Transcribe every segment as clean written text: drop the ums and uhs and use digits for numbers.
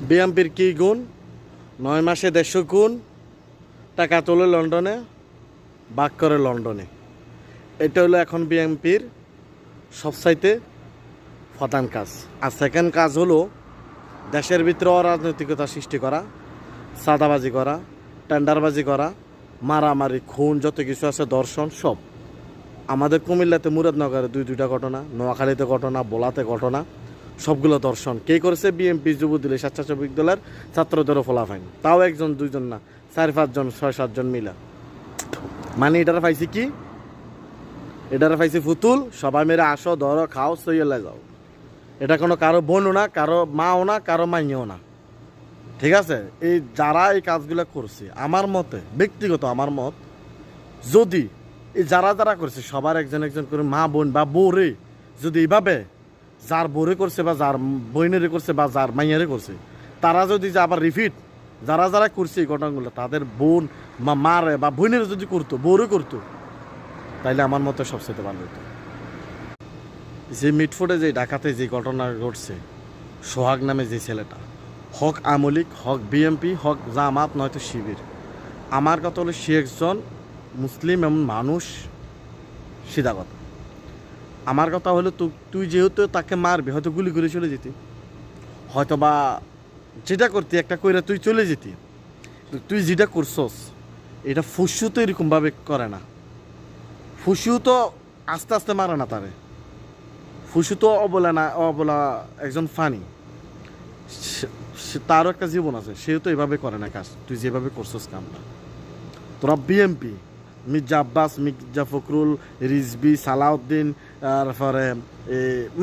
বিএমপির কী গুণ? 9 মাসে 150 গুণ, টাকা তোলে লন্ডনে, বাক করে লন্ডনে। এটা হলো এখন বিএমপির সবচাইতে প্রধান কাজ। আর সেকেন্ড কাজ হলো দেশের ভিতরে অরাজনৈতিকতা সৃষ্টি করা, চাঁদাবাজি করা, টেন্ডারবাজি করা, মারামারি, খুন, যত কিছু আছে, দর্শন, সব। আমাদের কুমিল্লাতে মুরাদনগরে দুইটা ঘটনা, নোয়াখালীতে ঘটনা, বোলাতে ঘটনা, সবগুলো দর্শন। কে করেছে? বিএমপি যুবদল, স্বেচ্ছাসেবক দলের ছাত্রদেরও ফলাফাইন, তাও 1 জন 2 জন না, 4-5 জন 6-7 জন মিলা। মানে এটারা পাইছি কি? এটারা পাইছি ফুতুল, সবাই মেরে আসো, ধরো, খাও, সইলে যাও। এটা কোনো কারো বোনও না, কারো মাও না, কারো মাইয়েও না। ঠিক আছে? এই যারা এই কাজগুলো করছে, আমার মতে, ব্যক্তিগত আমার মত, যদি এই যারা যারা করছে সবার একজন একজন করে মা বোন বা বউরে যদি এইভাবে যার বউরে করছে বা যার বোনেরে করছে বা যার মাইয়ারে করছে, তারা যদি যে আবার রিপিট যারা যারা করছে এই ঘটনাগুলো তাদের বোন বা মারে বা বোনের যদি করতো, বউরে করতো, তাইলে আমার মতে সবচেয়ে ভালো হতো। যে মিটফোর্ডে যে ঢাকাতে যে ঘটনা ঘটছে, সোহাগ নামে যে ছেলেটা, হক আমলিক, হক বিএমপি, হক জামাত, নয়তো শিবির, আমার কথা হলো সে একজন মুসলিম এমন মানুষ। সিধা কথা। আমার কথা হলো তুই যেহেতু তাকে মারবি, হয়তো গুলি করে চলে যেতি, হয়তো বা যেটা করতি একটা কইরা তুই চলে যেতি। তুই যেটা করছস এটা ফুসু তো এরকমভাবে করে না। ফুসু তো আস্তে আস্তে মারে না তারে। ফুসু তো অবলা একজন ফানি, তারও একটা জীবন আছে, সেও তো এভাবে করে না কাজ, তুই যেভাবে করছস কামটা। তোরা বিএমপি, মির্জা আব্বাস, মির্জা ফখরুল, রিজভি, সালাউদ্দিন, তারপরে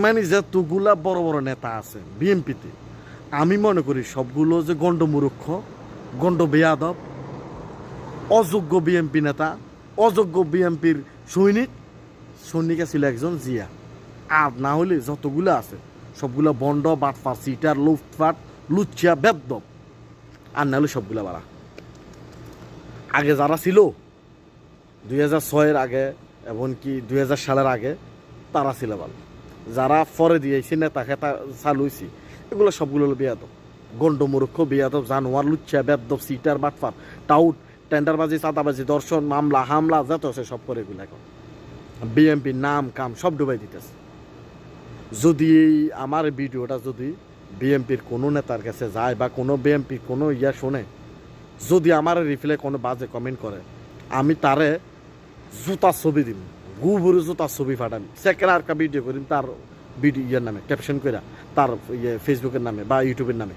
মানে যতগুলা বড় বড় নেতা আছে বিএমপিতে, আমি মনে করি সবগুলো যে গণ্ডমূর্খ, গণ্ড বেয়াদব, অযোগ্য বিএমপি নেতা, অযোগ্য বিএমপির সৈনিকা ছিল একজন জিয়া। আর না হলে যতগুলো আছে সবগুলো বন্ড, বাটফার, সিটার, লুটফাট, লুচ্চিয়া, বেদব। আর না হলে সবগুলা বাড়া। আগে যারা ছিল 2006-এর আগে, এমনকি 2000 সালের আগে, তারা ছিল ভালো। যারা পরে দিয়েছি না তাকে চালুইছি, এগুলো সবগুলো হলো বেয়াদব, গণ্ডমূর্খ, বেয়াদব, জানোয়ার, লুচ্চা, বেদব, সিটার, বাটফার, টাউট, টেন্ডারবাজি, চাঁদাবাজি, দর্শন, মামলা, হামলা, যত আছে সব করে এগুলো এখন বিএমপির নাম কাম সব ডুবাই দিতেছে। যদি আমার ভিডিওটা যদি বিএমপির কোনো নেতার কাছে যায় বা কোনো বিএমপির কোনো শোনে, যদি আমার রিপ্লাই কোনো বাজে কমেন্ট করে, আমি তারে জুতার ছবি দিম, গুবুরে জুতার ছবি ফাটাম, সেকেন্ড আর ভিডিও করিম তার ভিডিও নামে, ক্যাপশন করে তার ফেসবুকের নামে বা ইউটিউবের নামে।